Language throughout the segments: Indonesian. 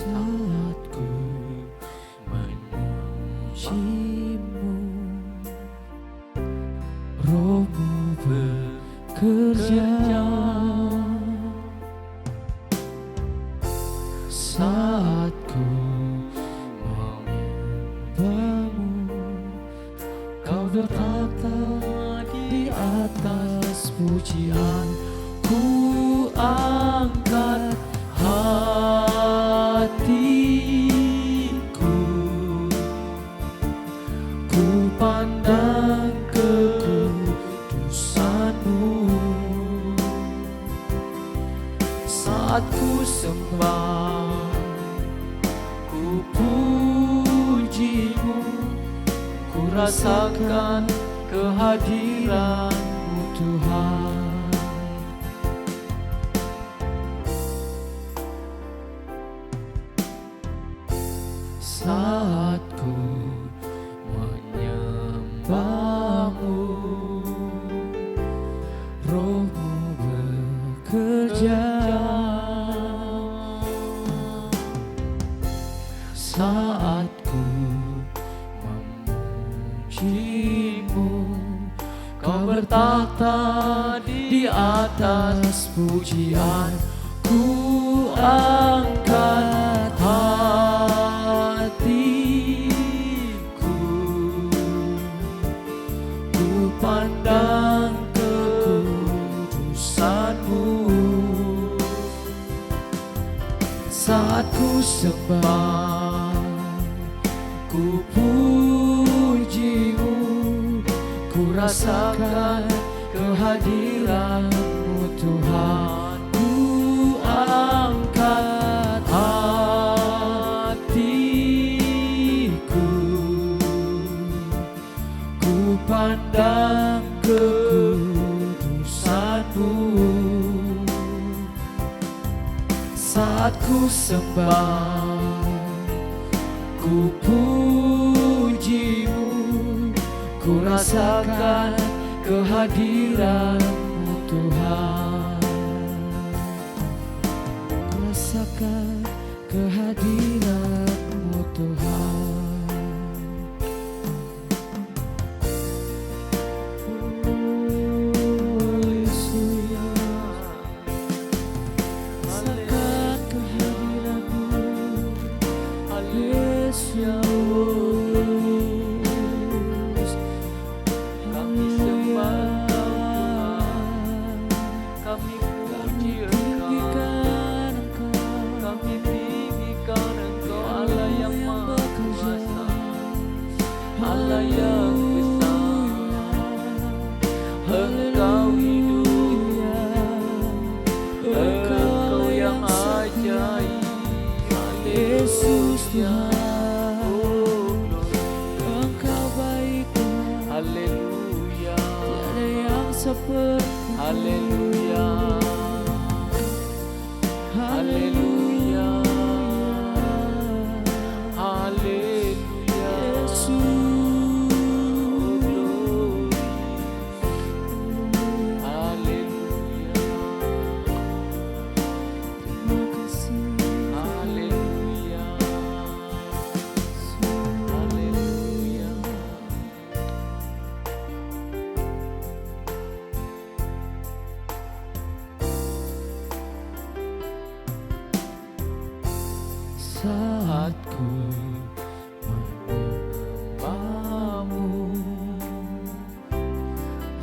Saat ku memujimu, Rohmu bekerja. Saat ku menyembahmu, Kau bertata di atas pujian. Ku angkat hatiku, ku pandang kekudusan-Mu. Saat ku sembah, ku puji-Mu, ku rasakan kehadiran-Mu Tuhan. Saat ku menyembah-Mu, Roh-Mu bekerja. Saat ku memuji-Mu, Kau bertata di atas pujian. Ku angkat hatiku, ku pandang kekudusan-Mu. Saat ku sembah, ku puji-Mu, ku rasakan kehadiran-Mu Tuhan. Ku angkat hatiku, ku pandang kekudusan-Mu. Saat ku sembah, ku puji-Mu, ku rasakan kehadiran-Mu Tuhan. Ku rasakan kehadiran-Mu Tuhan. Allah yang besar, Engkau hidup, Engkau yang ajaib, Yesus Tuhan, oh Engkau baik Tuhan, haleluya, tiada yang seperti haleluya, haleluya, haleluya. Saat ku menyembah-Mu,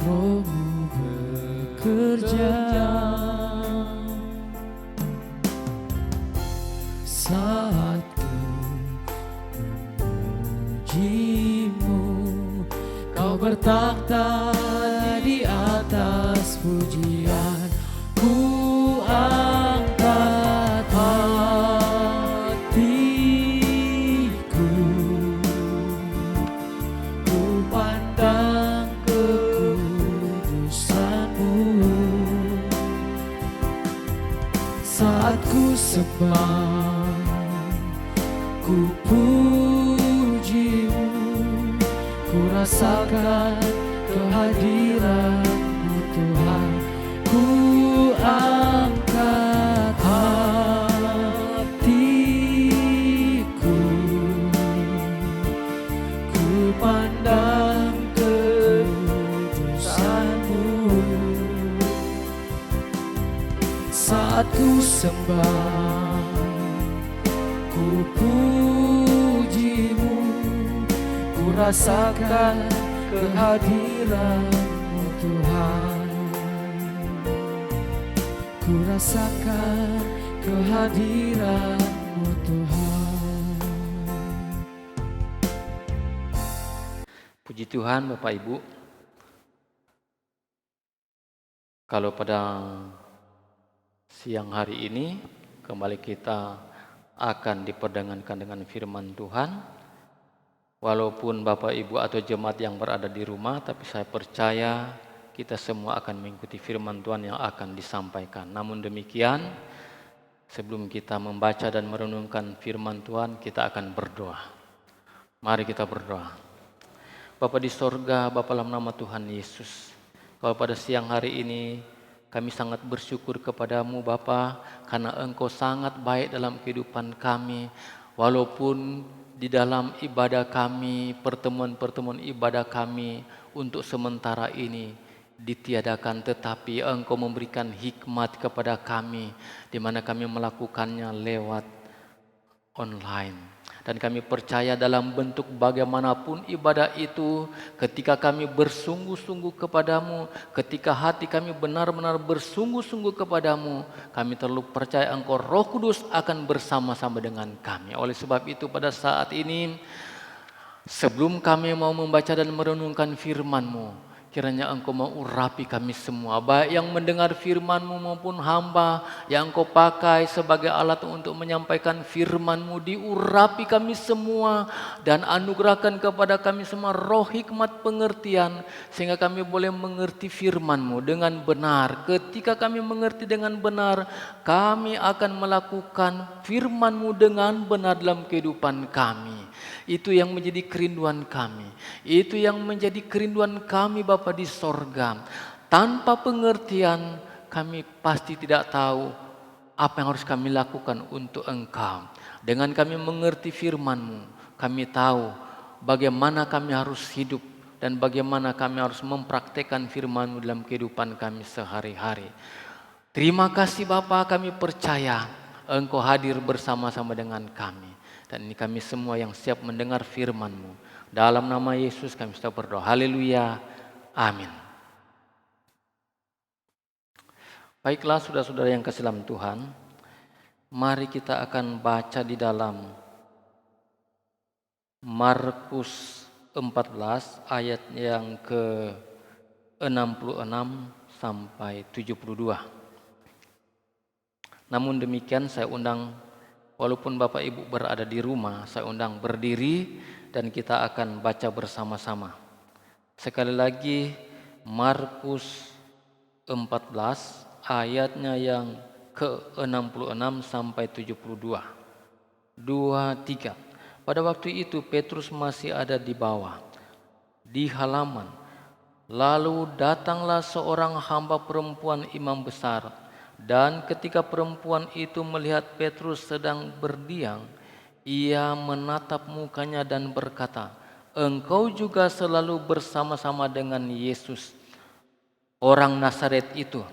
Roh-Mu bekerja. Saat ku memuji-Mu, Kau bertakhta di atas pujian. Ku angkat hatiku, ku pandang kekudusan-Mu. Saat ku sembah, ku puji-Mu, ku rasakan kehadiran-Mu Tuhan. Ku angkat hatiku, saat ku sembah, ku pujimu, ku rasakan kehadiran-Mu Tuhan. Ku rasakan kehadiran-Mu Tuhan. Puji Tuhan Bapak Ibu. Kalau pada siang hari ini kembali kita akan diperdengankan dengan firman Tuhan. Walaupun Bapak Ibu atau jemaat yang berada di rumah, tapi saya percaya kita semua akan mengikuti firman Tuhan yang akan disampaikan. Namun demikian, sebelum kita membaca dan merenungkan firman Tuhan, kita akan berdoa. Mari kita berdoa. Bapa di sorga, Bapa dalam nama Tuhan Yesus, kalau pada siang hari ini kami sangat bersyukur kepadamu Bapa, karena Engkau sangat baik dalam kehidupan kami. Walaupun di dalam ibadah kami, pertemuan-pertemuan ibadah kami untuk sementara ini ditiadakan, tetapi Engkau memberikan hikmat kepada kami, di mana kami melakukannya lewat online. Dan kami percaya dalam bentuk bagaimanapun ibadah itu, ketika kami bersungguh-sungguh kepadamu, ketika hati kami benar-benar bersungguh-sungguh kepadamu, kami terlalu percaya Engkau Roh Kudus akan bersama-sama dengan kami. Oleh sebab itu pada saat ini, sebelum kami mau membaca dan merenungkan firman-Mu, kiranya Engkau mau urapi kami semua, baik yang mendengar firman-Mu maupun hamba yang Engkau pakai sebagai alat untuk menyampaikan firman-Mu. Diurapi kami semua dan anugerahkan kepada kami semua roh hikmat pengertian, sehingga kami boleh mengerti firman-Mu dengan benar. Ketika kami mengerti dengan benar, kami akan melakukan firman-Mu dengan benar dalam kehidupan kami. Itu yang menjadi kerinduan kami. Itu yang menjadi kerinduan kami Bapa di sorga. Tanpa pengertian kami pasti tidak tahu apa yang harus kami lakukan untuk Engkau. Dengan kami mengerti firman-Mu, kami tahu bagaimana kami harus hidup dan bagaimana kami harus mempraktekkan firman-Mu dalam kehidupan kami sehari-hari. Terima kasih Bapa, kami percaya Engkau hadir bersama-sama dengan kami. Dan ini kami semua yang siap mendengar firman-Mu. Dalam nama Yesus kami sudah berdoa. Haleluya. Amin. Baiklah saudara-saudara yang kasih dalam Tuhan, mari kita akan baca di dalam Markus 14 ayat yang ke-66 sampai 72. Namun demikian saya undang, walaupun Bapak Ibu berada di rumah, saya undang berdiri dan kita akan baca bersama-sama. Sekali lagi Markus 14 ayatnya yang ke-66 sampai 72. 2-3. Pada waktu itu Petrus masih ada di bawah, di halaman. Lalu datanglah seorang hamba perempuan imam besar, dan ketika perempuan itu melihat Petrus sedang berdiam, ia menatap mukanya dan berkata, "Engkau juga selalu bersama-sama dengan Yesus, orang Nazaret itu."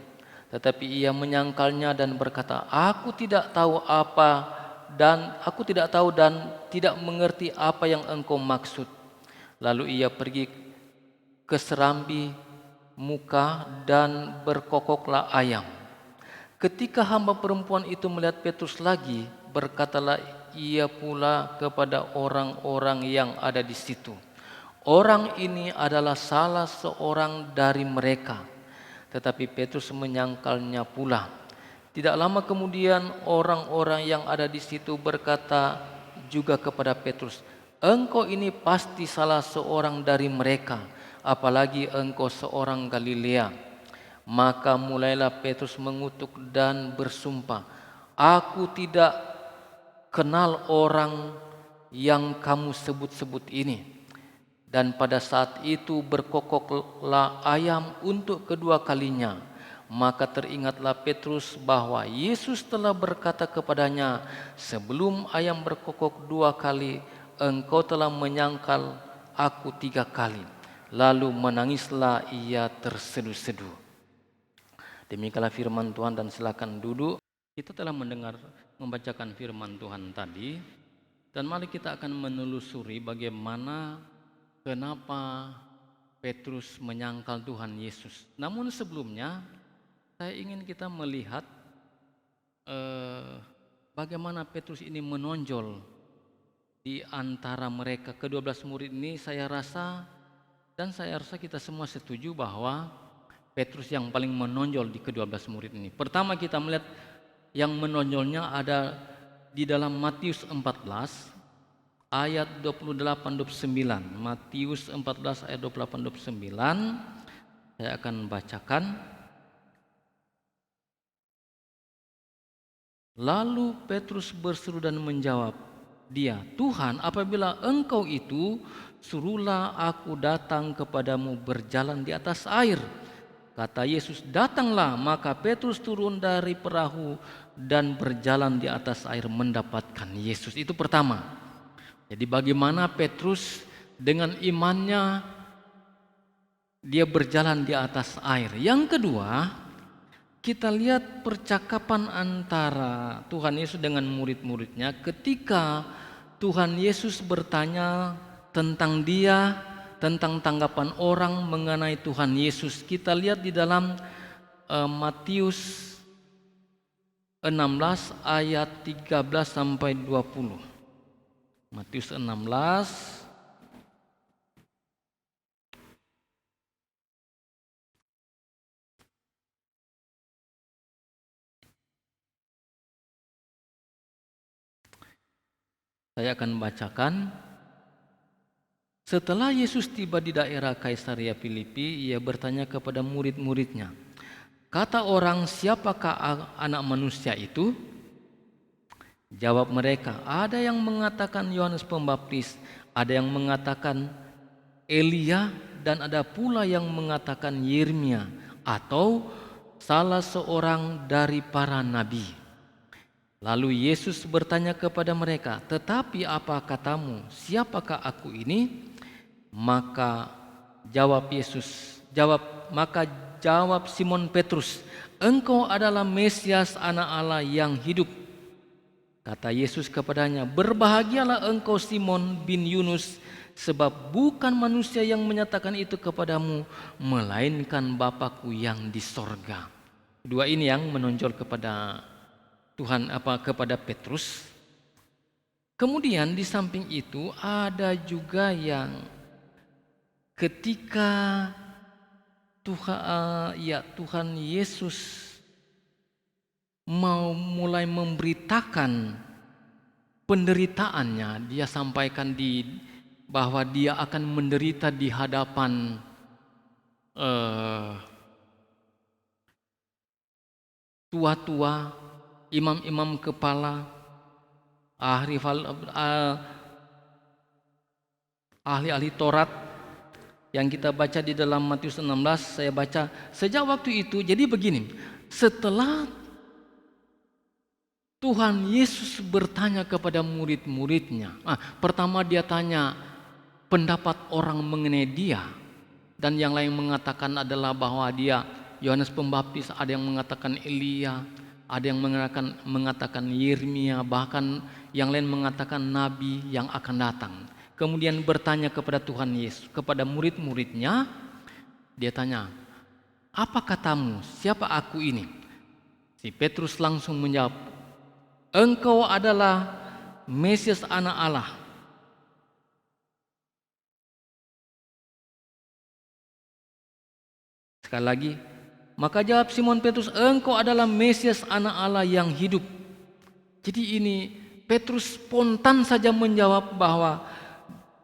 Tetapi ia menyangkalnya dan berkata, aku tidak tahu dan tidak mengerti apa yang engkau maksud." Lalu ia pergi ke serambi muka dan berkokoklah ayam. Ketika hamba perempuan itu melihat Petrus lagi, berkatalah ia pula kepada orang-orang yang ada di situ, "Orang ini adalah salah seorang dari mereka." Tetapi Petrus menyangkalnya pula. Tidak lama kemudian orang-orang yang ada di situ berkata juga kepada Petrus, "Engkau ini pasti salah seorang dari mereka, apalagi engkau seorang Galilea." Maka mulailah Petrus mengutuk dan bersumpah, "Aku tidak kenal orang yang kamu sebut-sebut ini." Dan pada saat itu berkokoklah ayam untuk kedua kalinya. Maka teringatlah Petrus bahwa Yesus telah berkata kepadanya, "Sebelum ayam berkokok 2 kali, engkau telah menyangkal aku 3 kali." Lalu menangislah ia terseduh-seduh. Demikianlah firman Tuhan dan silakan duduk. Kita telah membacakan firman Tuhan tadi, dan mari kita akan menelusuri bagaimana kenapa Petrus menyangkal Tuhan Yesus. Namun sebelumnya saya ingin kita melihat bagaimana Petrus ini menonjol di antara mereka ke-12 murid ini. Saya rasa kita semua setuju bahwa Petrus yang paling menonjol di ke-12 murid ini. Pertama kita melihat yang menonjolnya ada di dalam Matius 14 ayat 28-29. Matius 14 ayat 28-29. Saya akan bacakan. Lalu Petrus berseru dan menjawab dia, "Tuhan, apabila Engkau itu, suruhlah aku datang kepadamu berjalan di atas air." Kata Yesus, "Datanglah." Maka Petrus turun dari perahu dan berjalan di atas air mendapatkan Yesus. Itu pertama. Jadi bagaimana Petrus dengan imannya dia berjalan di atas air. Yang kedua, kita lihat percakapan antara Tuhan Yesus dengan murid-muridnya ketika Tuhan Yesus bertanya tentang dia, tentang tanggapan orang mengenai Tuhan Yesus. Kita lihat di dalam Matius 16 ayat 13 sampai 20. Matius 16 saya akan bacakan. Setelah Yesus tiba di daerah Kaisaria Filipi, ia bertanya kepada murid-muridnya, "Kata orang, siapakah anak manusia itu?" Jawab mereka, "Ada yang mengatakan Yohanes Pembaptis, ada yang mengatakan Elia, dan ada pula yang mengatakan Yeremia atau salah seorang dari para nabi." Lalu Yesus bertanya kepada mereka, "Tetapi apa katamu, siapakah aku ini?" Maka jawab Simon Petrus, "Engkau adalah Mesias, Anak Allah yang hidup." Kata Yesus kepadanya, "Berbahagialah engkau Simon bin Yunus, sebab bukan manusia yang menyatakan itu kepadamu, melainkan Bapa-Ku yang di sorga." Dua ini yang menonjol kepada kepada Petrus. Kemudian di samping itu ada juga yang ketika Tuhan Yesus mau mulai memberitakan penderitaannya, dia sampaikan bahwa dia akan menderita di hadapan tua-tua, imam-imam kepala, ahli-ahli Taurat yang kita baca di dalam Matius 16. Saya baca, sejak waktu itu, jadi begini, setelah Tuhan Yesus bertanya kepada murid-muridnya, pertama dia tanya pendapat orang mengenai dia, dan yang lain mengatakan adalah bahwa dia Yohanes Pembaptis, ada yang mengatakan Elia, ada yang mengatakan Yeremia, bahkan yang lain mengatakan nabi yang akan datang. Kemudian bertanya kepada Tuhan Yesus, kepada murid-muridnya, dia tanya, "Apa katamu, siapa aku ini?" Si Petrus langsung menjawab, "Engkau adalah Mesias, Anak Allah." Sekali lagi, maka jawab Simon Petrus, "Engkau adalah Mesias, Anak Allah yang hidup." Jadi ini Petrus spontan saja menjawab bahwa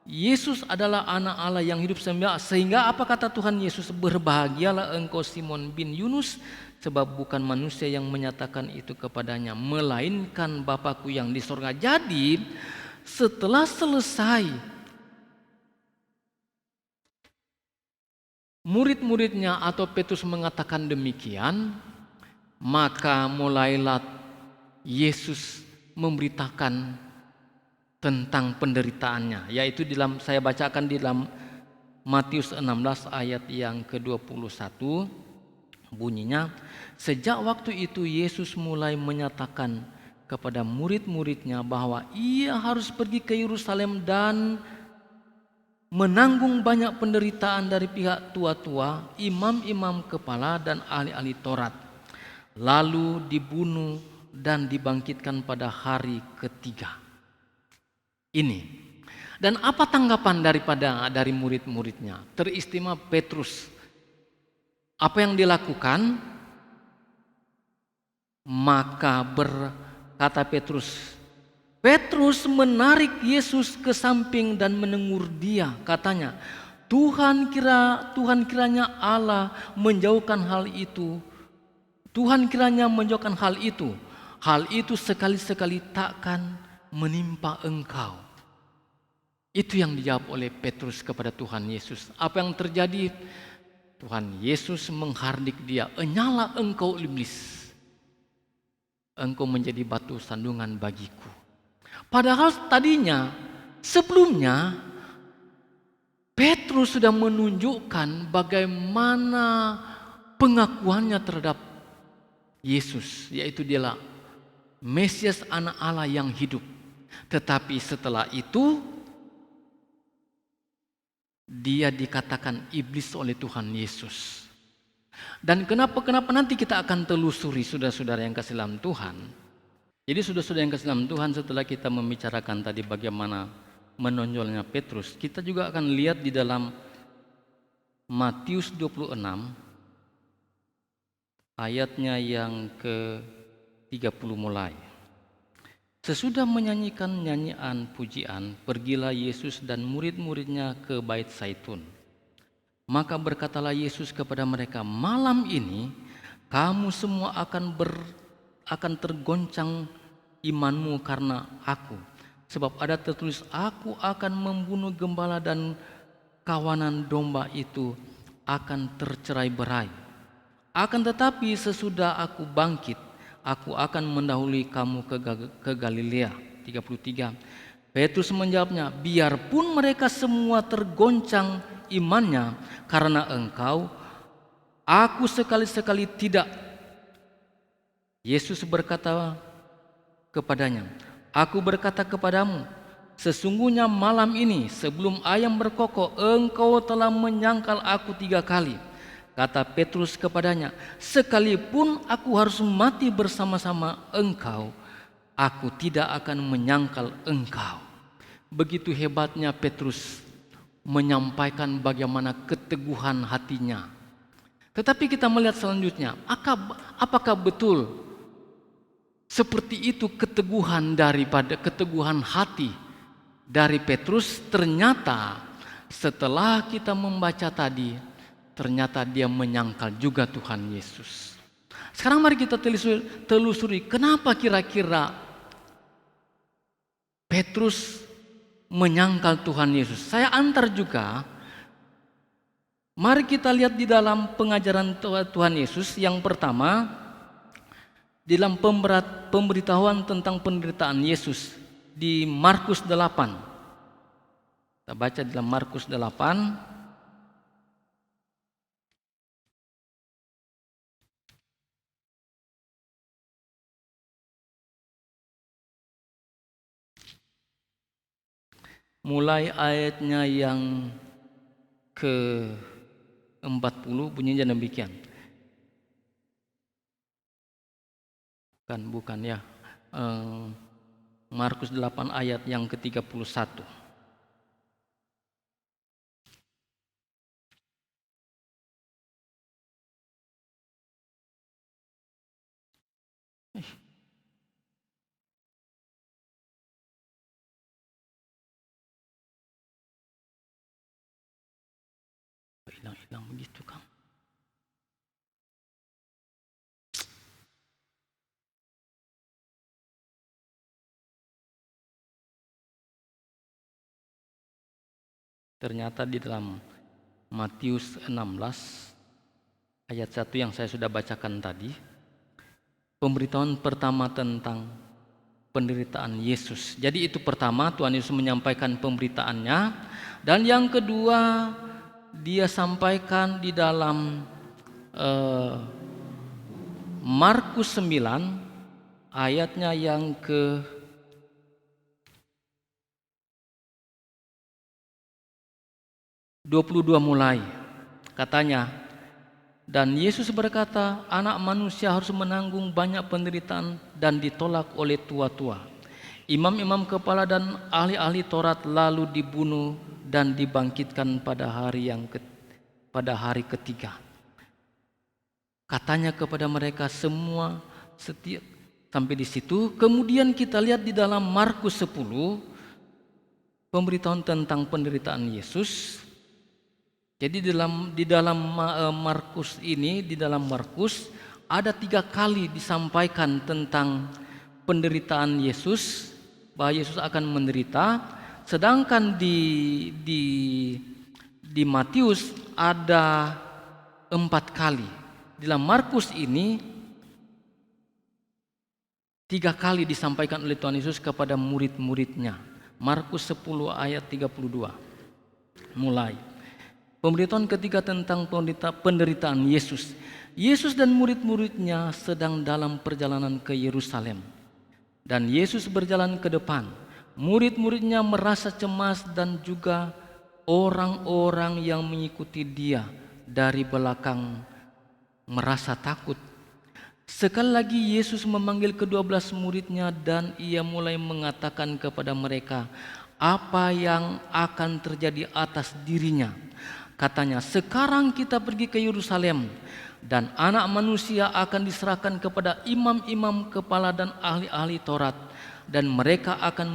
Yesus adalah Anak Allah yang hidup. Sehingga apa kata Tuhan Yesus? "Berbahagialah engkau Simon bin Yunus, sebab bukan manusia yang menyatakan itu kepadanya, melainkan Bapa-Ku yang di sorga." Jadi setelah selesai murid-muridnya atau Petrus mengatakan demikian, maka mulailah Yesus memberitakan tentang penderitaannya, yaitu saya bacakan di dalam Matius 16 ayat yang ke-21. Bunyinya, sejak waktu itu Yesus mulai menyatakan kepada murid-muridnya bahwa ia harus pergi ke Yerusalem dan menanggung banyak penderitaan dari pihak tua-tua, imam-imam kepala dan ahli-ahli Taurat, lalu dibunuh dan dibangkitkan pada hari ketiga. Ini. Dan apa tanggapan dari murid-muridnya? Teristimewa Petrus. Apa yang dilakukan? Maka berkata Petrus menarik Yesus ke samping dan menegur dia. Katanya, Tuhan kiranya Allah menjauhkan hal itu. Tuhan kiranya menjauhkan hal itu. Hal itu sekali-sekali takkan menimpa engkau. Itu yang dijawab oleh Petrus kepada Tuhan Yesus. Apa yang terjadi? Tuhan Yesus menghardik dia, "Enyala engkau iblis, engkau menjadi batu sandungan bagiku." Padahal tadinya, sebelumnya Petrus sudah menunjukkan bagaimana pengakuannya terhadap Yesus, yaitu dialah Mesias, anak Allah yang hidup. Tetapi setelah itu dia dikatakan iblis oleh Tuhan Yesus. Dan kenapa nanti kita akan telusuri, saudara-saudara yang kasih dalam Tuhan. Jadi saudara-saudara yang kasih dalam Tuhan, setelah kita membicarakan tadi bagaimana menonjolnya Petrus, kita juga akan lihat di dalam Matius 26 ayatnya yang ke-30 mulai. Sesudah menyanyikan nyanyian pujian, pergilah Yesus dan murid-muridnya ke Bait Zaitun. Maka berkatalah Yesus kepada mereka, "Malam ini kamu semua akan tergoncang imanmu karena aku. Sebab ada tertulis, aku akan membunuh gembala dan kawanan domba itu akan tercerai-berai. Akan tetapi sesudah aku bangkit, aku akan mendahului kamu ke Galilea." 33. Petrus menjawabnya, "Biarpun mereka semua tergoncang imannya karena engkau, aku sekali-sekali tidak." Yesus berkata kepadanya, "Aku berkata kepadamu, sesungguhnya malam ini sebelum ayam berkokok, engkau telah menyangkal aku 3 kali." Kata Petrus kepadanya, "Sekalipun aku harus mati bersama-sama engkau, aku tidak akan menyangkal engkau." Begitu hebatnya Petrus menyampaikan bagaimana keteguhan hatinya. Tetapi kita melihat selanjutnya, apakah betul seperti itu keteguhan hati dari Petrus? Ternyata setelah kita membaca tadi, ternyata dia menyangkal juga Tuhan Yesus. Sekarang mari kita telusuri kenapa kira-kira Petrus menyangkal Tuhan Yesus. Saya antar juga. Mari kita lihat di dalam pengajaran Tuhan Yesus. Yang pertama, di dalam pemberitahuan tentang penderitaan Yesus di Markus 8. Kita baca di dalam Markus 8. Mulai ayatnya yang ke-40 bunyinya demikian. Bukan ya. Markus 8 ayat yang ke-31. Hilang begitu kan. Ternyata di dalam Matius 16 ayat 1 yang saya sudah bacakan tadi, pemberitahuan pertama tentang penderitaan Yesus. Jadi itu pertama, Tuhan Yesus menyampaikan pemberitaannya. Dan yang kedua, dia sampaikan di dalam Markus 9 ayatnya yang ke 22 mulai. Katanya, dan Yesus berkata, anak manusia harus menanggung banyak penderitaan dan ditolak oleh tua-tua, imam-imam kepala dan ahli-ahli Taurat, lalu dibunuh dan dibangkitkan pada hari ketiga. Katanya kepada mereka semua setiap sampai di situ. Kemudian kita lihat di dalam Markus 10 pemberitahuan tentang penderitaan Yesus. Jadi di dalam Markus ini, di dalam Markus ada 3 kali disampaikan tentang penderitaan Yesus, bahwa Yesus akan menderita. Sedangkan di Matius ada 4 kali. Di dalam Markus ini 3 kali disampaikan oleh Tuhan Yesus kepada murid-muridnya. Markus 10 ayat 32 mulai. Pemberitahuan ketiga tentang penderitaan Yesus. Yesus dan murid-muridnya sedang dalam perjalanan ke Yerusalem. Dan Yesus berjalan ke depan. Murid-muridnya merasa cemas dan juga orang-orang yang mengikuti dia dari belakang merasa takut. Sekali lagi Yesus memanggil ke-12 muridnya dan ia mulai mengatakan kepada mereka apa yang akan terjadi atas dirinya. Katanya, sekarang kita pergi ke Yerusalem dan anak manusia akan diserahkan kepada imam-imam kepala dan ahli-ahli Taurat, dan mereka akan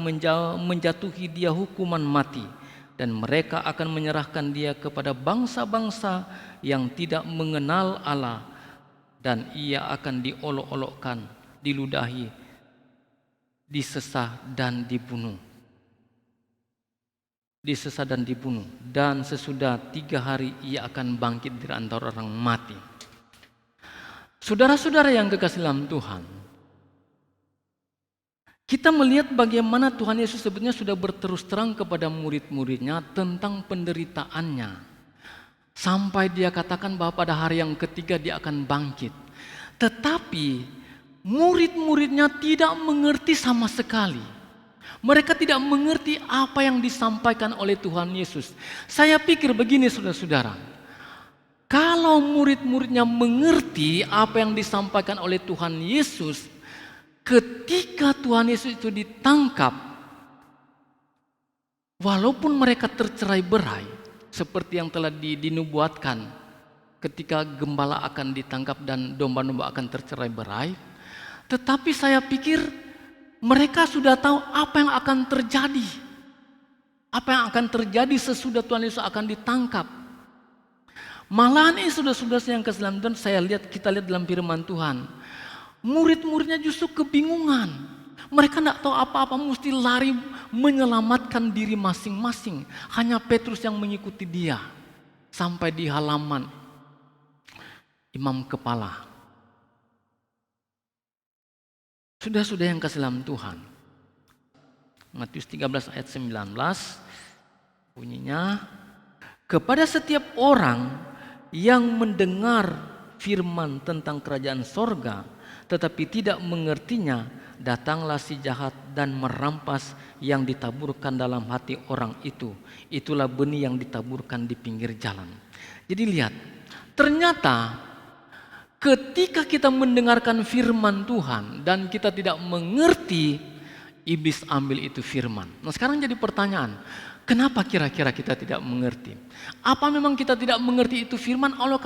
menjatuhi dia hukuman mati, dan mereka akan menyerahkan dia kepada bangsa-bangsa yang tidak mengenal Allah, dan ia akan diolok-olokkan, diludahi, disesah dan dibunuh. Dan sesudah 3 hari ia akan bangkit dari antara orang mati. Saudara-saudara yang kekasih dalam Tuhan, kita melihat bagaimana Tuhan Yesus sebetulnya sudah berterus terang kepada murid-muridnya tentang penderitaannya, sampai dia katakan bahwa pada hari yang ketiga dia akan bangkit. Tetapi murid-muridnya tidak mengerti sama sekali. Mereka tidak mengerti apa yang disampaikan oleh Tuhan Yesus. Saya pikir begini saudara-saudara, kalau murid-muridnya mengerti apa yang disampaikan oleh Tuhan Yesus, ketika Tuhan Yesus itu ditangkap, walaupun mereka tercerai-berai, seperti yang telah dinubuatkan ketika gembala akan ditangkap dan domba-domba akan tercerai-berai, tetapi saya pikir mereka sudah tahu apa yang akan terjadi. Apa yang akan terjadi sesudah Tuhan Yesus akan ditangkap. Malahan ini saudara-saudara yang kesalahan Tuhan, kita lihat dalam firman Tuhan. Murid-muridnya justru kebingungan. Mereka tidak tahu apa-apa, mesti lari menyelamatkan diri masing-masing. Hanya Petrus yang mengikuti dia. Sampai di halaman imam kepala. Sudah-sudah yang kasih dalam Tuhan. Matius 13 ayat 19 bunyinya, kepada setiap orang yang mendengar firman tentang kerajaan sorga tetapi tidak mengertinya, datanglah si jahat dan merampas yang ditaburkan dalam hati orang itu. Itulah benih yang ditaburkan di pinggir jalan. Jadi lihat, ternyata ketika kita mendengarkan firman Tuhan dan kita tidak mengerti, iblis ambil itu firman. Nah sekarang jadi pertanyaan, kenapa kira-kira kita tidak mengerti? Apa memang kita tidak mengerti itu firman Allah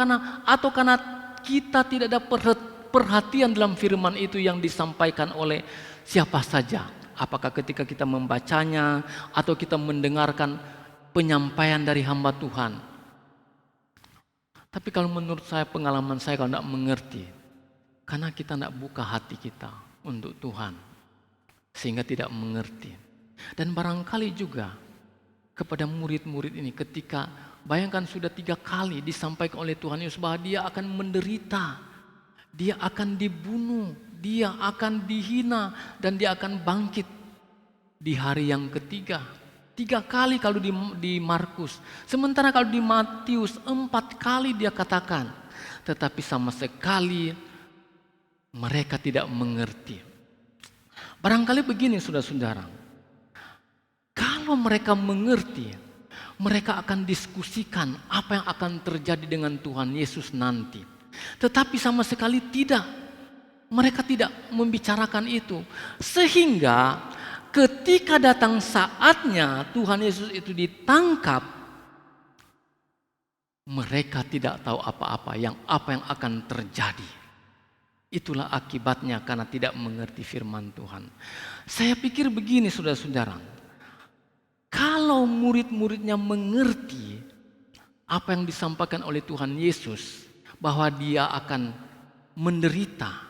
atau karena kita tidak ada perhatian dalam firman itu yang disampaikan oleh siapa saja? Apakah ketika kita membacanya atau kita mendengarkan penyampaian dari hamba Tuhan? Tapi kalau menurut saya, pengalaman saya, kalau tidak mengerti, karena kita tidak buka hati kita untuk Tuhan, sehingga tidak mengerti. Dan barangkali juga kepada murid-murid ini, ketika bayangkan sudah 3 kali disampaikan oleh Tuhan Yesus bahwa dia akan menderita, dia akan dibunuh, dia akan dihina, dan dia akan bangkit di hari yang ketiga. 3 kali kalau di Markus. Sementara kalau di Matius 4 kali dia katakan. Tetapi sama sekali mereka tidak mengerti. Barangkali begini saudara-saudara, kalau mereka mengerti, mereka akan diskusikan apa yang akan terjadi dengan Tuhan Yesus nanti. Tetapi sama sekali tidak, mereka tidak membicarakan itu. Sehingga ketika datang saatnya Tuhan Yesus itu ditangkap, mereka tidak tahu apa yang akan terjadi. Itulah akibatnya karena tidak mengerti firman Tuhan. Saya pikir begini saudara-saudara, kalau murid-muridnya mengerti apa yang disampaikan oleh Tuhan Yesus, bahwa dia akan menderita,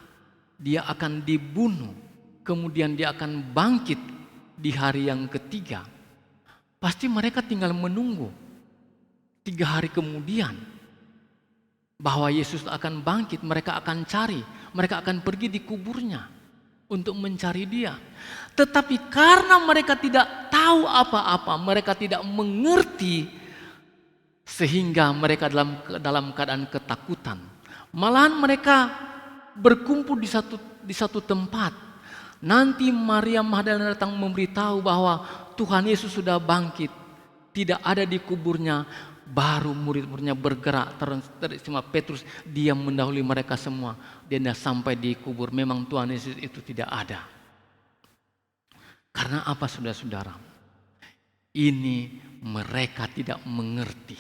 dia akan dibunuh, kemudian dia akan bangkit di hari yang ketiga, pasti mereka tinggal menunggu 3 hari kemudian bahwa Yesus akan bangkit. Mereka akan cari, mereka akan pergi di kuburnya untuk mencari dia. Tetapi karena mereka tidak tahu apa-apa, mereka tidak mengerti, sehingga mereka dalam keadaan ketakutan. Malahan mereka berkumpul di satu tempat. Nanti Maria Magdalena datang memberitahu bahwa Tuhan Yesus sudah bangkit, tidak ada di kuburnya. Baru murid-muridnya bergerak, teristimewa Petrus, dia mendahului mereka semua. Dia sampai di kubur, memang Tuhan Yesus itu tidak ada. Karena apa saudara-saudara? Ini mereka tidak mengerti.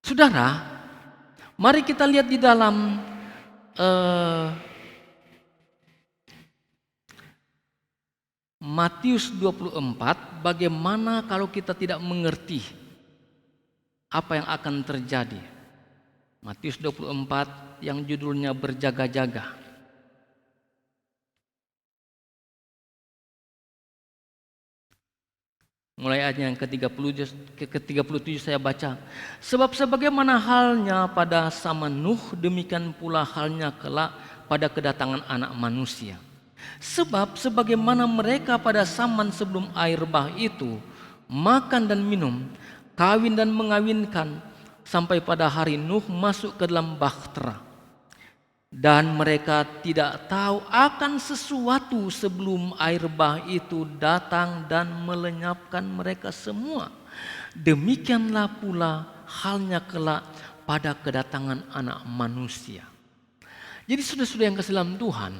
Saudara, mari kita lihat di dalam Matius 24, bagaimana kalau kita tidak mengerti apa yang akan terjadi. Matius 24 yang judulnya berjaga-jaga. Mulai ayat yang ke-37 saya baca. Sebab sebagaimana halnya pada zaman Nuh, demikian pula halnya kelak pada kedatangan Anak Manusia. Sebab sebagaimana mereka pada zaman sebelum air bah itu makan dan minum, kawin dan mengawinkan, sampai pada hari Nuh masuk ke dalam bahtera. Dan mereka tidak tahu akan sesuatu sebelum air bah itu datang dan melenyapkan mereka semua. Demikianlah pula halnya kelak pada kedatangan Anak Manusia. Jadi saudara-saudara yang kasih dalam Tuhan,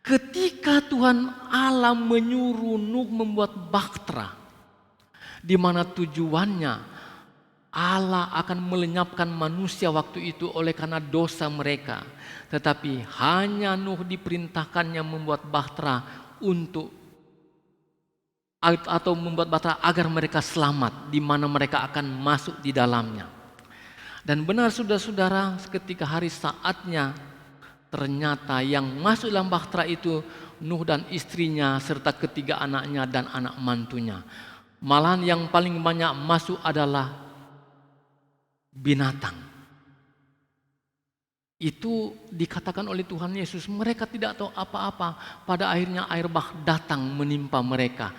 ketika Tuhan Allah menyuruh Nuh membuat bahtera, di mana tujuannya Allah akan melenyapkan manusia waktu itu oleh karena dosa mereka. Tetapi hanya Nuh diperintahkannya membuat bahtera atau membuat bahtera agar mereka selamat, di mana mereka akan masuk di dalamnya. Dan benar saudara-saudara, ketika hari saatnya, ternyata yang masuk dalam bahtera itu Nuh dan istrinya serta ketiga anaknya dan anak mantunya. Malahan yang paling banyak masuk adalah binatang. Itu dikatakan oleh Tuhan Yesus, mereka tidak tahu apa-apa. Pada akhirnya air bah datang menimpa mereka.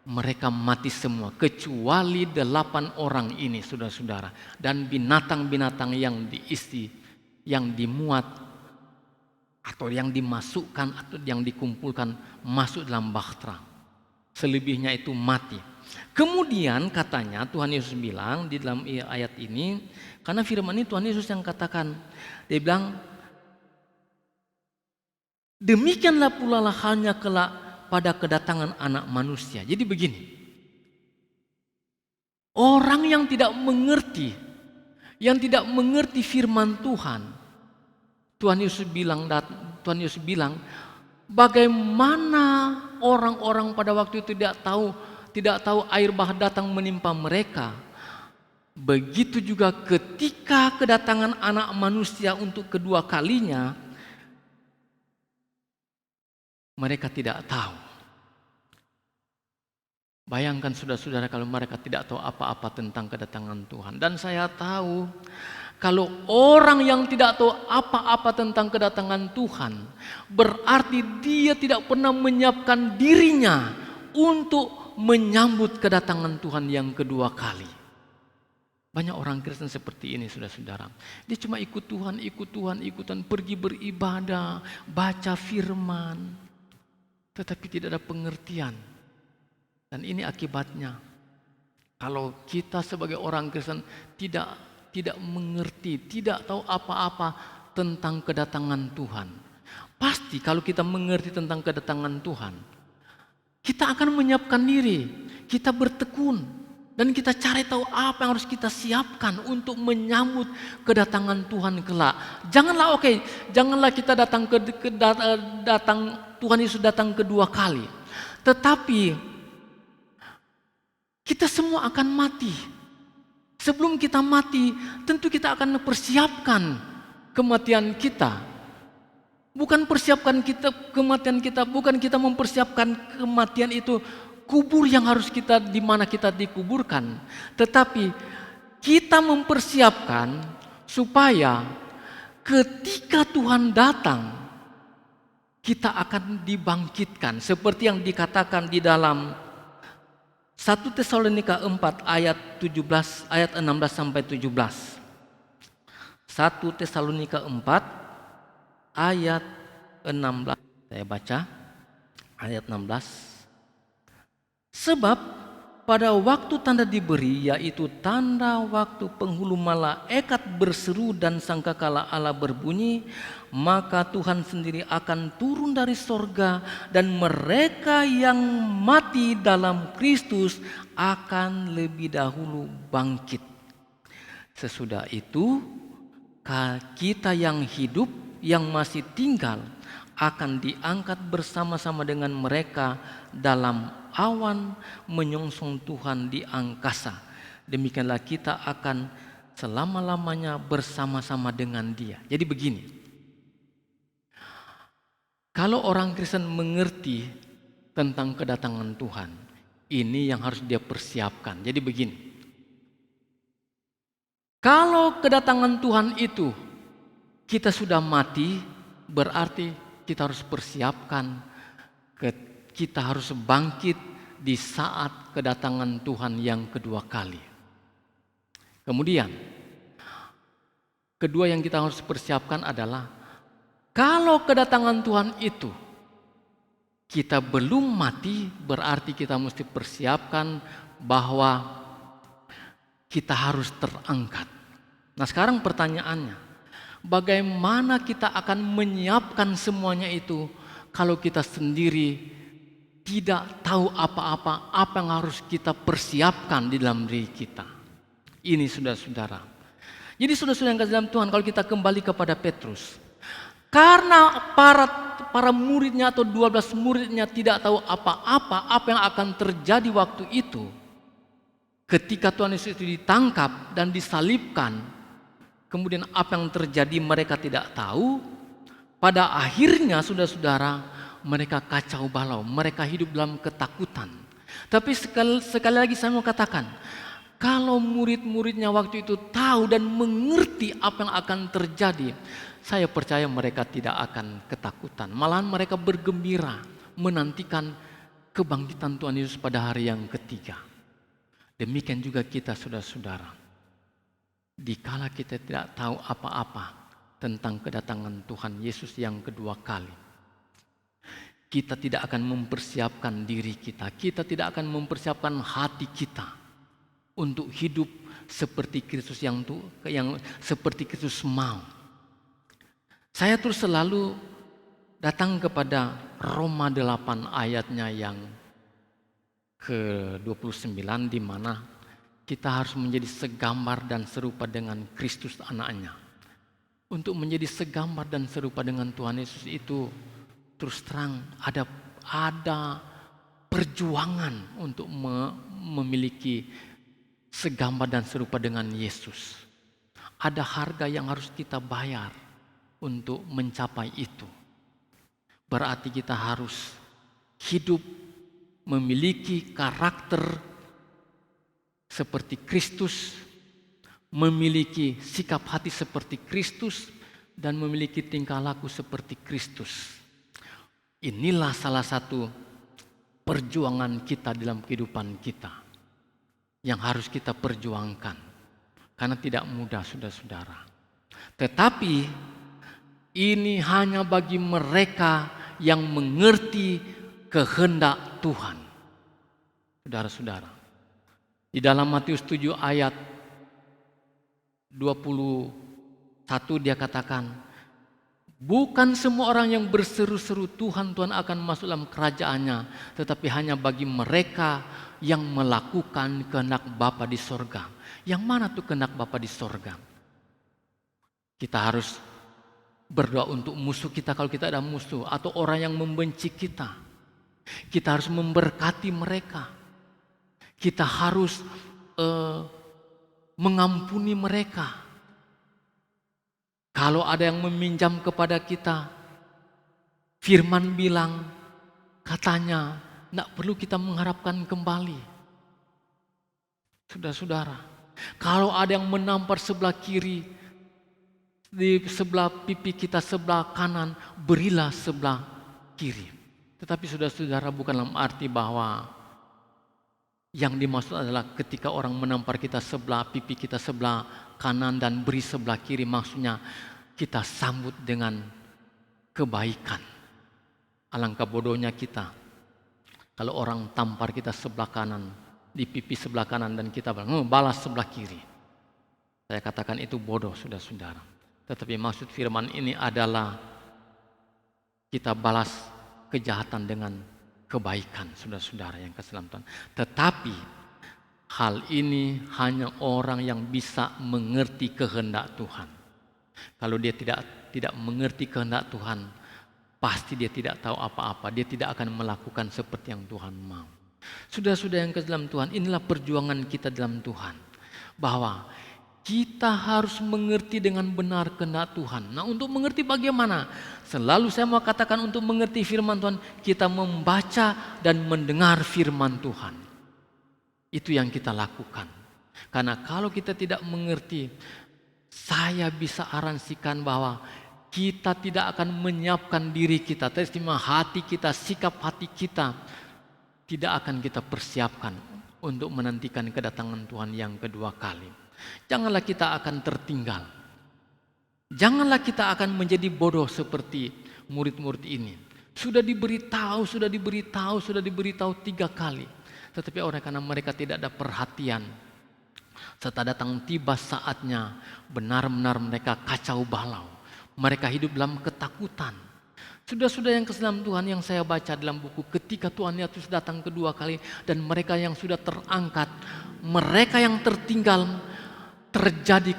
Mereka mati semua, kecuali 8 orang ini saudara-saudara. Dan binatang-binatang yang diisi, yang dimuat, atau yang dimasukkan, atau yang dikumpulkan masuk dalam bahtera. Selebihnya itu mati. Kemudian katanya Tuhan Yesus bilang di dalam ayat ini, karena firman ini Tuhan Yesus yang katakan, dia bilang, demikianlah pula halnya kelak pada kedatangan Anak Manusia. Jadi begini, orang yang tidak mengerti firman Tuhan, Tuhan Yesus bilang, bagaimana orang-orang pada waktu itu tidak tahu air bah datang menimpa mereka. Begitu juga ketika kedatangan Anak Manusia untuk kedua kalinya, mereka tidak tahu. Bayangkan saudara-saudara kalau mereka tidak tahu apa-apa tentang kedatangan Tuhan. Dan saya tahu kalau orang yang tidak tahu apa-apa tentang kedatangan Tuhan, berarti dia tidak pernah menyiapkan dirinya untuk menyambut kedatangan Tuhan yang kedua kali. Banyak orang Kristen seperti ini, saudara-saudara. Dia cuma ikut Tuhan, pergi beribadah, baca firman, tetapi tidak ada pengertian. Dan ini akibatnya. Kalau kita sebagai orang Kristen tidak mengerti, tidak tahu apa-apa tentang kedatangan Tuhan. Pasti kalau kita mengerti tentang kedatangan Tuhan, kita akan menyiapkan diri, kita bertekun. Dan kita cari tahu apa yang harus kita siapkan untuk menyambut kedatangan Tuhan kelak. Janganlah kita datang Tuhan Yesus datang kedua kali. Tetapi kita semua akan mati. Sebelum kita mati, tentu kita akan mempersiapkan kematian kita. Bukan kematian kita, bukan kita mempersiapkan kematian itu kubur yang harus di mana kita dikuburkan, tetapi kita mempersiapkan supaya ketika Tuhan datang kita akan dibangkitkan seperti yang dikatakan di dalam 1 Tesalonika 4 ayat 16 sampai 17. 1 Tesalonika 4 ayat 16. Saya baca ayat 16. Sebab pada waktu tanda diberi, yaitu tanda waktu penghulu malaikat berseru dan sangkakala Allah berbunyi, maka Tuhan sendiri akan turun dari sorga dan mereka yang mati dalam Kristus akan lebih dahulu bangkit. Sesudah itu kita yang hidup, yang masih tinggal, akan diangkat bersama-sama dengan mereka dalam awan menyongsong Tuhan di angkasa. Demikianlah kita akan selama-lamanya bersama-sama dengan Dia. Jadi begini, kalau orang Kristen mengerti tentang kedatangan Tuhan, ini yang harus dia persiapkan. Jadi begini, kalau kedatangan Tuhan itu kita sudah mati, berarti kita harus persiapkan, kita harus bangkit di saat kedatangan Tuhan yang kedua kali. Kemudian, kedua yang kita harus persiapkan adalah kalau kedatangan Tuhan itu kita belum mati, berarti kita mesti persiapkan bahwa kita harus terangkat. Nah, sekarang pertanyaannya, bagaimana kita akan menyiapkan semuanya itu kalau kita sendiri tidak tahu apa-apa yang harus kita persiapkan di dalam diri kita? Ini saudara-saudara. Jadi saudara-saudara yang kasih dalam Tuhan, kalau kita kembali kepada Petrus, karena para muridnya atau 12 muridnya tidak tahu apa yang akan terjadi waktu itu, ketika Tuhan Yesus itu ditangkap dan disalibkan, kemudian apa yang terjadi mereka tidak tahu. Pada akhirnya saudara-saudara, mereka kacau balau, mereka hidup dalam ketakutan. Tapi sekali lagi saya mau katakan, kalau murid-muridnya waktu itu tahu dan mengerti apa yang akan terjadi, saya percaya mereka tidak akan ketakutan. Malahan mereka bergembira menantikan kebangkitan Tuhan Yesus pada hari yang ketiga. Demikian juga kita saudara-saudara. Dikala kita tidak tahu apa-apa tentang kedatangan Tuhan Yesus yang kedua kali, kita tidak akan mempersiapkan diri kita. Kita tidak akan mempersiapkan hati kita untuk hidup seperti Kristus yang seperti Kristus mau. Saya terus selalu datang kepada Roma 8 ayatnya yang ke-29, di mana kita harus menjadi segambar dan serupa dengan Kristus anaknya. Untuk menjadi segambar dan serupa dengan Tuhan Yesus itu terus terang ada perjuangan untuk memiliki segambar dan serupa dengan Yesus. Ada harga yang harus kita bayar untuk mencapai itu. Berarti kita harus hidup memiliki karakter seperti Kristus, memiliki sikap hati seperti Kristus, dan memiliki tingkah laku seperti Kristus. Inilah salah satu perjuangan kita dalam kehidupan kita yang harus kita perjuangkan. Karena tidak mudah saudara-saudara. Tetapi ini hanya bagi mereka yang mengerti kehendak Tuhan. Saudara-saudara, di dalam Matius 7 ayat 21 dia katakan, bukan semua orang yang berseru-seru Tuhan, Tuhan akan masuk dalam kerajaannya, tetapi hanya bagi mereka yang melakukan kehendak Bapa di sorga. Yang mana tuh kehendak Bapa di sorga? Kita harus berdoa untuk musuh kita kalau kita ada musuh, atau orang yang membenci kita. Kita harus memberkati mereka. Kita harus mengampuni mereka. Kalau ada yang meminjam kepada kita, firman bilang, katanya tidak perlu kita mengharapkan kembali. Saudara-saudara, kalau ada yang menampar sebelah kiri, di sebelah pipi kita sebelah kanan, berilah sebelah kiri. Tetapi saudara-saudara, bukan dalam arti bahwa yang dimaksud adalah ketika orang menampar kita sebelah pipi kita sebelah kanan dan beri sebelah kiri, maksudnya kita sambut dengan kebaikan. Alangkah bodohnya kita kalau orang tampar kita sebelah kanan, di pipi sebelah kanan, dan kita balas sebelah kiri. Saya katakan itu bodoh, saudara-saudara. Tetapi maksud firman ini adalah kita balas kejahatan dengan kebaikan, saudara-saudara yang kasih dalam Tuhan. Tetapi hal ini hanya orang yang bisa mengerti kehendak Tuhan. Kalau dia tidak mengerti kehendak Tuhan, pasti dia tidak tahu apa-apa. Dia tidak akan melakukan seperti yang Tuhan mau. Saudara-saudara yang kasih dalam Tuhan, inilah perjuangan kita dalam Tuhan, bahwa kita harus mengerti dengan benar kehendak Tuhan. Nah, untuk mengerti bagaimana? Selalu saya mau katakan, untuk mengerti firman Tuhan, kita membaca dan mendengar firman Tuhan. Itu yang kita lakukan. Karena kalau kita tidak mengerti, saya bisa aransikan bahwa kita tidak akan menyiapkan diri kita, testimoni hati kita, sikap hati kita, tidak akan kita persiapkan untuk menantikan kedatangan Tuhan yang kedua kali. Janganlah kita akan tertinggal. Janganlah kita akan menjadi bodoh seperti murid-murid ini. Sudah diberitahu 3 kali. Tetapi oleh karena mereka tidak ada perhatian, setelah datang tiba saatnya, benar-benar mereka kacau balau. Mereka hidup dalam ketakutan. Sudah-sudah yang kasih dalam Tuhan, yang saya baca dalam buku, ketika Tuhan Yesus datang kedua kali dan mereka yang sudah terangkat, mereka yang tertinggal, terjadi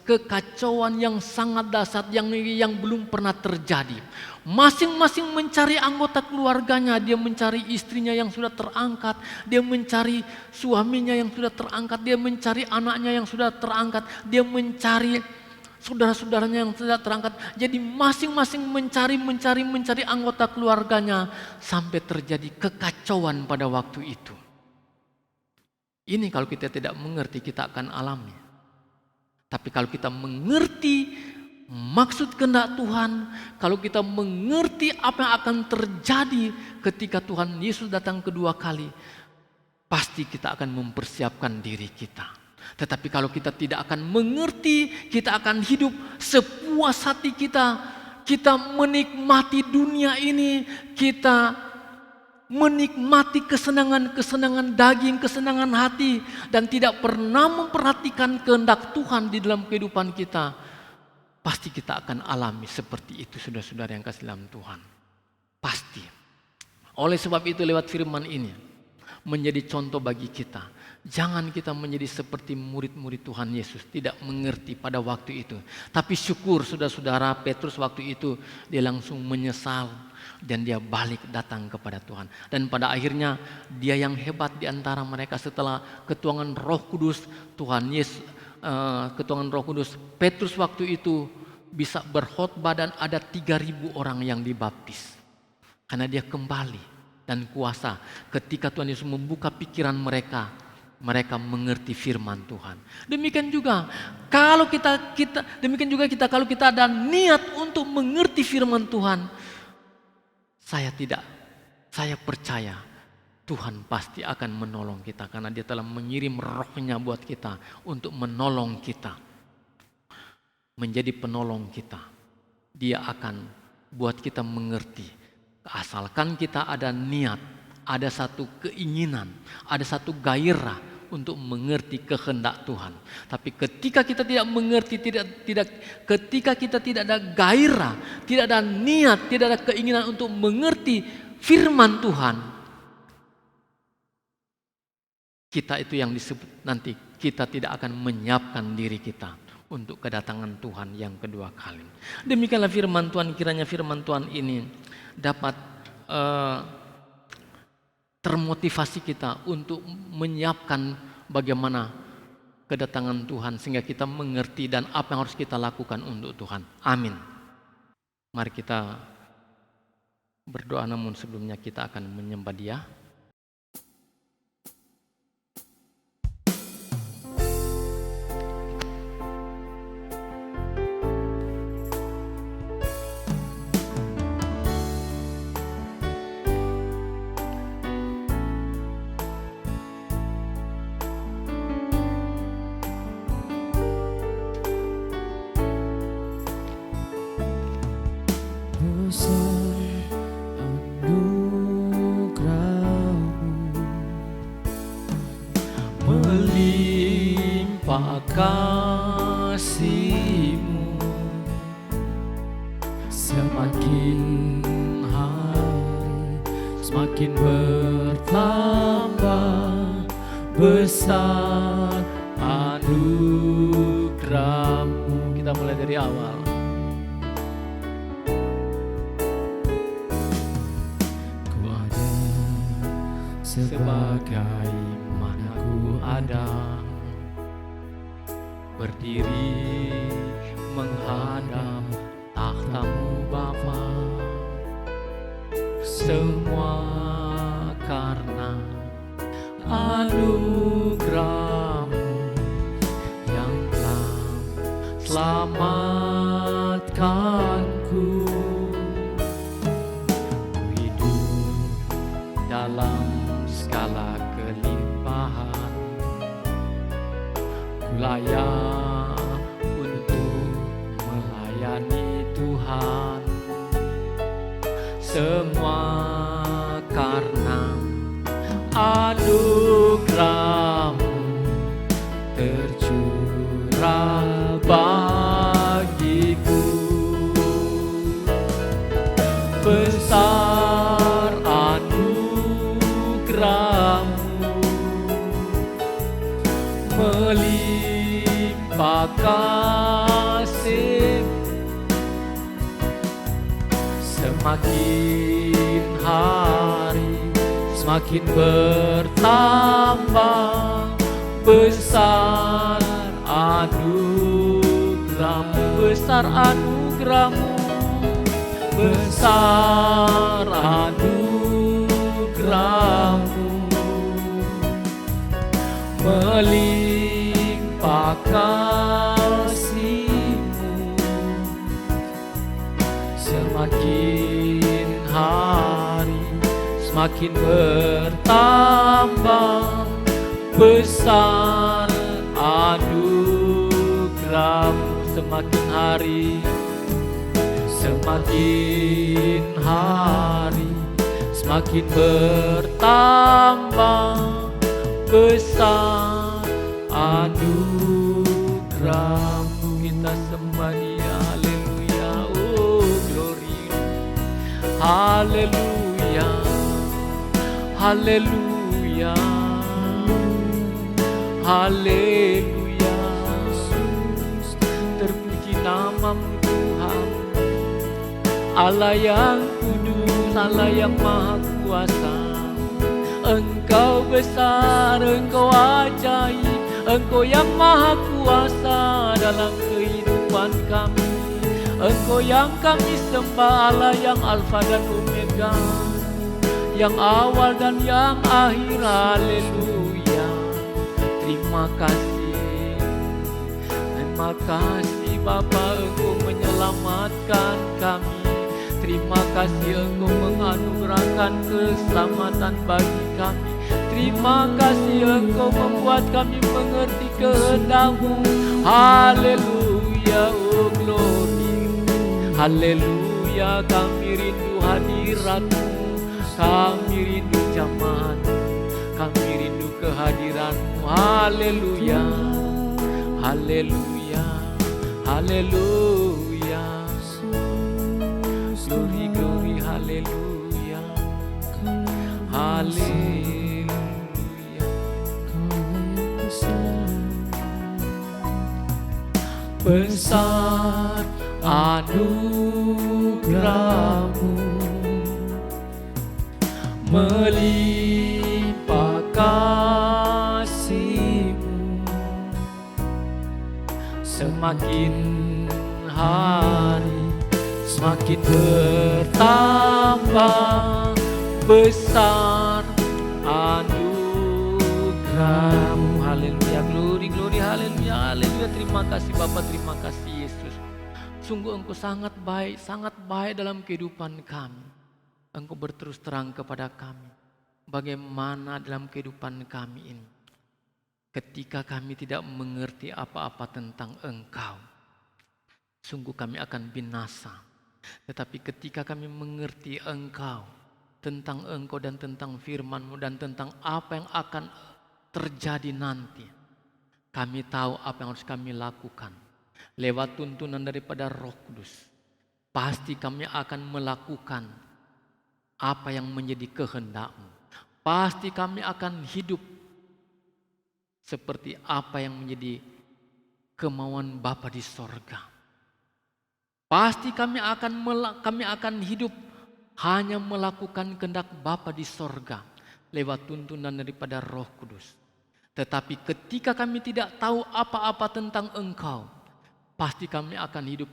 kekacauan yang sangat dahsyat yang belum pernah terjadi. Masing-masing mencari anggota keluarganya, dia mencari istrinya yang sudah terangkat, dia mencari suaminya yang sudah terangkat, dia mencari anaknya yang sudah terangkat, dia mencari saudara-saudaranya yang sudah terangkat. Jadi masing-masing mencari anggota keluarganya sampai terjadi kekacauan pada waktu itu. Ini kalau kita tidak mengerti, kita akan alami. Tapi kalau kita mengerti maksud kehendak Tuhan, kalau kita mengerti apa yang akan terjadi ketika Tuhan Yesus datang kedua kali, pasti kita akan mempersiapkan diri kita. Tetapi kalau kita tidak akan mengerti, kita akan hidup sepuas hati kita. Kita menikmati dunia ini, kita menikmati kesenangan daging, kesenangan hati, dan tidak pernah memperhatikan kehendak Tuhan di dalam kehidupan kita. Pasti kita akan alami seperti itu, saudara-saudara yang kasih dalam Tuhan. Pasti. Oleh sebab itu lewat firman ini menjadi contoh bagi kita. Jangan kita menjadi seperti murid-murid Tuhan Yesus, tidak mengerti pada waktu itu. Tapi syukur saudara-saudara, Petrus waktu itu dia langsung menyesal dan dia balik datang kepada Tuhan. Dan pada akhirnya dia yang hebat di antara mereka setelah ketuangan Roh Kudus, ketuangan Roh Kudus, Petrus waktu itu bisa berkhotbah dan ada 3.000 orang yang dibaptis. Karena dia kembali dan kuasa ketika Tuhan Yesus membuka pikiran mereka, mereka mengerti firman Tuhan. Demikian juga kalau kita kalau kita ada niat untuk mengerti firman Tuhan, saya percaya Tuhan pasti akan menolong kita karena Dia telah mengirim Roh-Nya buat kita untuk menolong kita, menjadi penolong kita. Dia akan buat kita mengerti, asalkan kita ada niat, ada satu keinginan, ada satu gairah untuk mengerti kehendak Tuhan. Tapi ketika kita tidak mengerti, ketika kita tidak ada gairah, tidak ada niat, tidak ada keinginan untuk mengerti firman Tuhan, kita itu yang disebut nanti kita tidak akan menyiapkan diri kita untuk kedatangan Tuhan yang kedua kali. Demikianlah firman Tuhan, kiranya firman Tuhan ini dapat termotivasi kita untuk menyiapkan bagaimana kedatangan Tuhan sehingga kita mengerti dan apa yang harus kita lakukan untuk Tuhan. Amin. Mari kita berdoa, namun sebelumnya kita akan menyembah Dia. Besar anugerah-Mu, Melimpah kasih-Mu, semakin hari semakin bertambah besar anugerah-Mu. Kita mulai dari awal. Sebagaimana ku ada, berdiri menghadap takhta-Mu Bapa, semua karena anugerah-Mu yang telah selamatkanku. Ku hidup dalam segala kelimpahan, ku layak untuk melayani Tuhan. Semua karena anugerah-Mu tercurah bagiku. Besar anugerah-Mu, melimpah kasih, semakin hari semakin bertambah besar anugerah-Mu, besar anugerah-Mu, besar anugerah-Mu, melimpah kasih-Mu, semakin hari semakin bertambah besar anugerah-Mu. Semakin hari semakin hari semakin bertambah besar anugerah-Mu. Kita sembah Dia, haleluya, oh glory, haleluya, haleluya, haleluya. Terpuji nama-Mu Tuhan, Allah yang kudus, Allah yang maha kuasa. Engkau besar, Engkau ajaib, Engkau yang maha kuasa dalam kehidupan kami. Engkau yang kami sembah, Allah yang Alfa dan Omega, yang awal dan yang akhir. Haleluya. Terima kasih, terima kasih Bapa, Engkau menyelamatkan kami. Terima kasih Engkau menganugerahkan keselamatan bagi kami. Terima kasih Engkau membuat kami mengerti kehendak-Mu. Haleluya, oh glory. Haleluya, kami rindu hadirat-Mu. Kami rindu jamaat-Mu. Kami rindu kehadiran-Mu. Haleluya, haleluya, haleluya. Glory, glory, haleluya, haleluya. Besar anugerah-Mu, melimpah kasih-Mu, semakin hari semakin bertambah besar anugerah-Mu. Haleluya, glory, glory, haleluya, haleluya. Terima kasih Bapa, terima kasih Yesus. Sungguh Engkau sangat baik dalam kehidupan kami. Engkau berterus terang kepada kami bagaimana dalam kehidupan kami ini, ketika kami tidak mengerti apa-apa tentang Engkau, sungguh kami akan binasa. Tetapi ketika kami mengerti Engkau, tentang Engkau dan tentang firman-Mu dan tentang apa yang akan terjadi nanti, kami tahu apa yang harus kami lakukan. Lewat tuntunan daripada Roh Kudus, pasti kami akan melakukan apa yang menjadi kehendak-Mu. Pasti kami akan hidup seperti apa yang menjadi kemauan Bapa di sorga. Pasti kami akan hidup hanya melakukan kehendak Bapa di sorga lewat tuntunan daripada Roh Kudus. Tetapi ketika kami tidak tahu apa-apa tentang Engkau, pasti kami akan hidup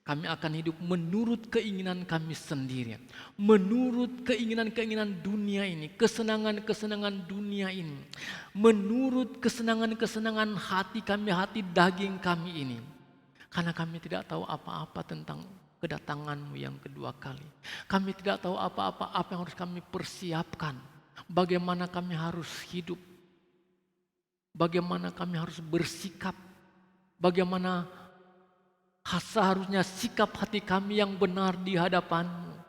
kami akan hidup menurut keinginan kami sendiri, menurut keinginan-keinginan dunia ini, kesenangan-kesenangan dunia ini, menurut kesenangan-kesenangan hati kami, hati daging kami ini. Karena kami tidak tahu apa-apa tentang kedatangan-Mu yang kedua kali. Kami tidak tahu apa-apa yang harus kami persiapkan, bagaimana kami harus hidup, bagaimana kami harus bersikap, bagaimana seharusnya sikap hati kami yang benar di hadapan-Mu.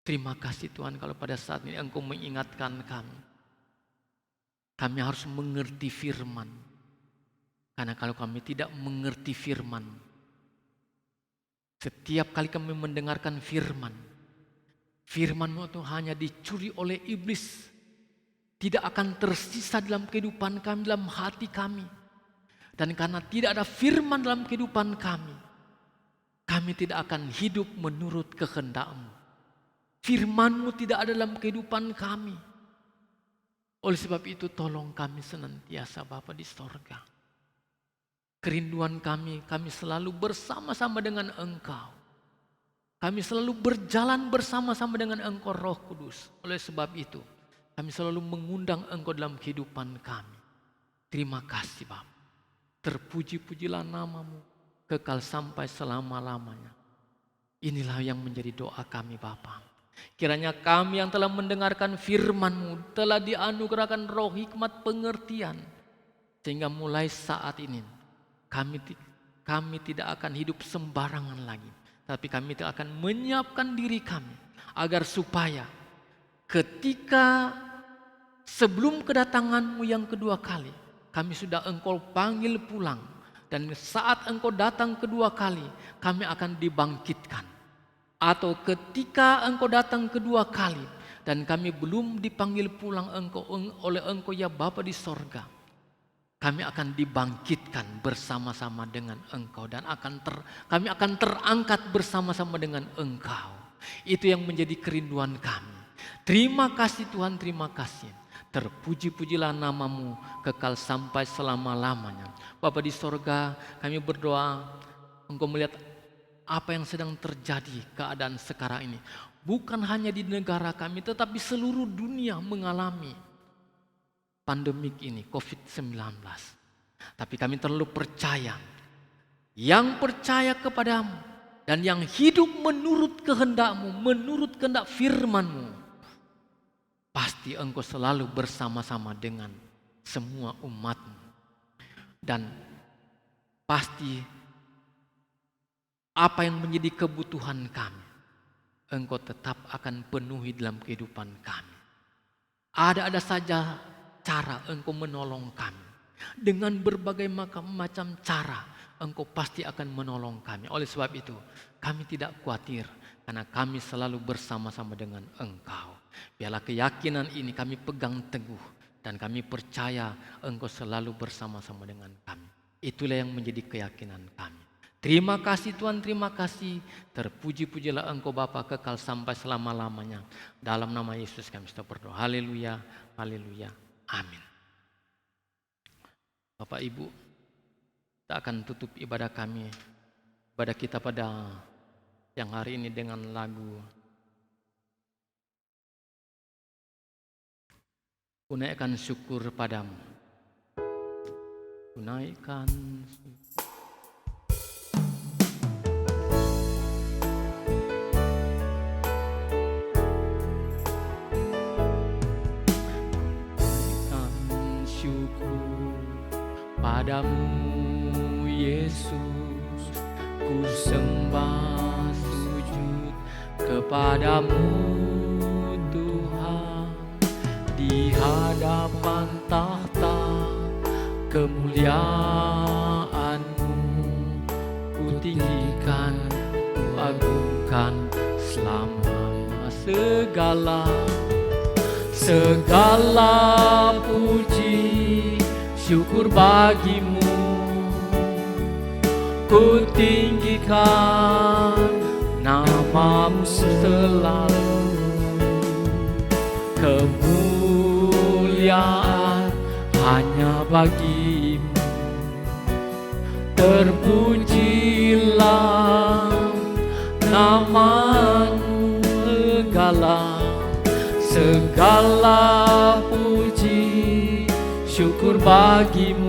Terima kasih Tuhan kalau pada saat ini Engkau mengingatkan kami. Kami harus mengerti firman. Karena kalau kami tidak mengerti firman, setiap kali kami mendengarkan firman, firman-Mu itu hanya dicuri oleh iblis. Tidak akan tersisa dalam kehidupan kami, dalam hati kami. Dan karena tidak ada firman dalam kehidupan kami, kami tidak akan hidup menurut kehendak-Mu. Firman-Mu tidak ada dalam kehidupan kami. Oleh sebab itu tolong kami senantiasa Bapa di sorga. Kerinduan kami selalu bersama-sama dengan Engkau. Kami selalu berjalan bersama-sama dengan Engkau Roh Kudus. Oleh sebab itu kami selalu mengundang Engkau dalam kehidupan kami. Terima kasih Bapa. Terpuji-pujilah nama-Mu kekal sampai selama-lamanya. Inilah yang menjadi doa kami Bapa. Kiranya kami yang telah mendengarkan firman-Mu telah dianugerahkan roh hikmat pengertian. Sehingga mulai saat ini kami tidak akan hidup sembarangan lagi. Tapi kami akan menyiapkan diri kami agar supaya ketika sebelum kedatangan-Mu yang kedua kali, kami sudah Engkau panggil pulang. Dan saat Engkau datang kedua kali, kami akan dibangkitkan. Atau ketika Engkau datang kedua kali, dan kami belum dipanggil pulang oleh Engkau ya Bapa di sorga, kami akan dibangkitkan bersama-sama dengan Engkau. Dan kami akan terangkat bersama-sama dengan Engkau. Itu yang menjadi kerinduan kami. Terima kasih Tuhan, terima kasih. Terpuji-pujilah nama-Mu kekal sampai selama-lamanya. Bapa di sorga, kami berdoa Engkau melihat apa yang sedang terjadi keadaan sekarang ini. Bukan hanya di negara kami, tetapi seluruh dunia mengalami pandemik ini, COVID-19. Tapi kami terlalu percaya yang percaya kepadamu, dan yang hidup menurut kehendak-Mu, menurut kehendak firman-Mu, pasti Engkau selalu bersama-sama dengan semua umat-Mu. Dan pasti apa yang menjadi kebutuhan kami, Engkau tetap akan penuhi dalam kehidupan kami. Ada saja cara Engkau menolong kami. Dengan berbagai macam cara Engkau pasti akan menolong kami. Oleh sebab itu kami tidak khawatir, karena kami selalu bersama-sama dengan Engkau. Biarlah keyakinan ini kami pegang teguh, dan kami percaya Engkau selalu bersama-sama dengan kami. Itulah yang menjadi keyakinan kami. Terima kasih Tuhan, terima kasih. Terpuji-pujilah Engkau Bapa kekal sampai selama-lamanya. Dalam nama Yesus kami sudah berdoa. Haleluya, haleluya, amin. Bapak Ibu, kita akan tutup ibadah kami, ibadah kita pada yang hari ini dengan lagu Kunaikan Syukur Padamu. Kunaikan syukur. Padamu Yesus, ku sembah sujud kepadamu Tuhan, di hadapan tahta kemuliaan-Mu, ku tinggikan, ku agungkan selama segala puji syukur bagimu, ku tinggikan nama-Mu selalu. Kemuliaan hanya bagimu, terpujilah nama-Mu segala puji syukur bagimu,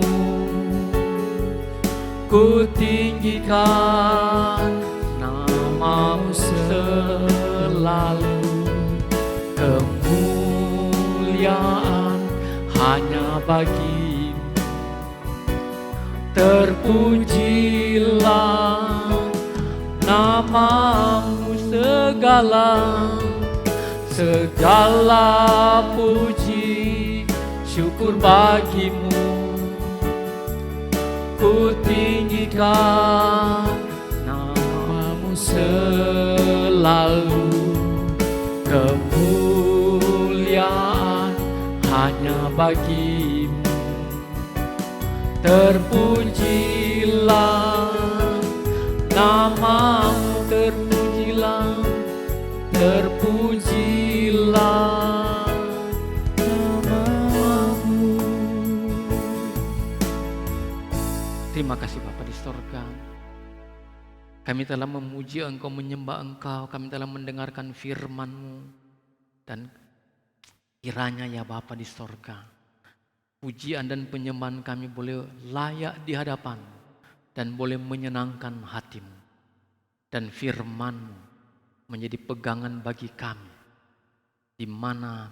ku tinggikan nama-Mu selalu. Kemuliaan hanya bagimu, terpujilah nama-Mu segala puji syukur bagimu, ku tinggikan nama-Mu selalu. Kemuliaan hanya bagimu, terpujilah nama-Mu, terpujilah nama-Mu. Terima kasih Bapa di sorga. Kami telah memuji Engkau, menyembah Engkau, kami telah mendengarkan firman-Mu. Dan kiranya ya Bapa di sorga, pujian dan penyembahan kami boleh layak di hadapan dan boleh menyenangkan hati-Mu. Dan firman-Mu menjadi pegangan bagi kami, di mana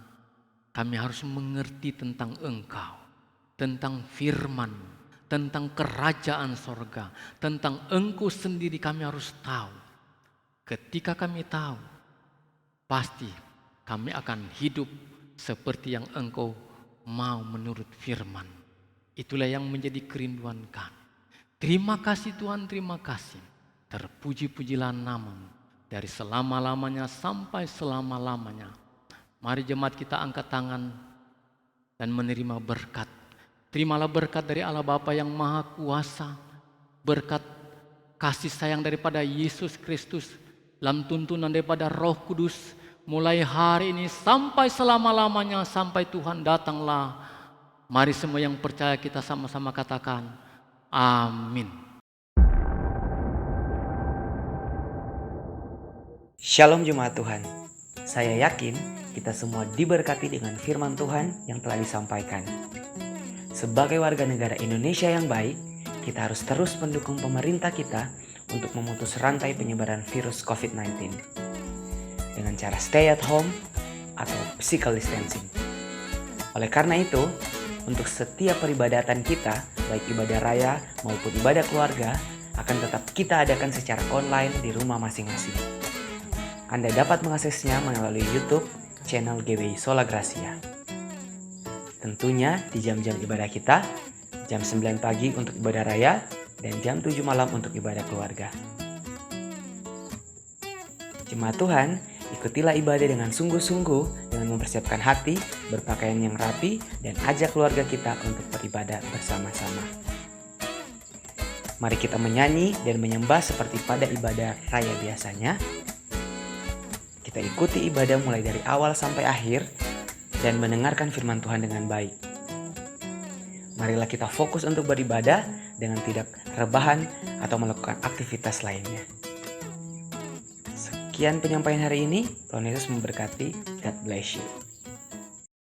kami harus mengerti tentang Engkau, tentang firman-Mu, tentang kerajaan sorga, tentang Engkau sendiri kami harus tahu. Ketika kami tahu, pasti kami akan hidup seperti yang Engkau mau menurut firman. Itulah yang menjadi kerinduan kami. Terima kasih Tuhan, terima kasih. Terpuji-pujilah nama-Mu dari selama-lamanya sampai selama-lamanya. Mari jemaat kita angkat tangan dan menerima berkat. Terimalah berkat dari Allah Bapa yang Maha Kuasa, berkat kasih sayang daripada Yesus Kristus, dalam tuntunan daripada Roh Kudus, mulai hari ini sampai selama-lamanya, sampai Tuhan datanglah. Mari semua yang percaya kita sama-sama katakan, amin. Shalom Jemaat Tuhan. Saya yakin kita semua diberkati dengan firman Tuhan yang telah disampaikan. Sebagai warga negara Indonesia yang baik, kita harus terus mendukung pemerintah kita untuk memutus rantai penyebaran virus COVID-19 dengan cara stay at home atau physical distancing. Oleh karena itu, untuk setiap peribadatan kita, baik ibadah raya maupun ibadah keluarga, akan tetap kita adakan secara online di rumah masing-masing. Anda dapat mengaksesnya melalui YouTube channel GBI Sola Gracia. Tentunya di jam-jam ibadah kita, jam 9 pagi untuk ibadah raya, dan jam 7 malam untuk ibadah keluarga. Jemaat Tuhan, ikutilah ibadah dengan sungguh-sungguh dengan mempersiapkan hati, berpakaian yang rapi, dan ajak keluarga kita untuk beribadah bersama-sama. Mari kita menyanyi dan menyembah seperti pada ibadah raya biasanya. Kita ikuti ibadah mulai dari awal sampai akhir dan mendengarkan firman Tuhan dengan baik. Marilah kita fokus untuk beribadah dengan tidak rebahan atau melakukan aktivitas lainnya. Sekian penyampaian hari ini. Tuhan Yesus memberkati. God bless you.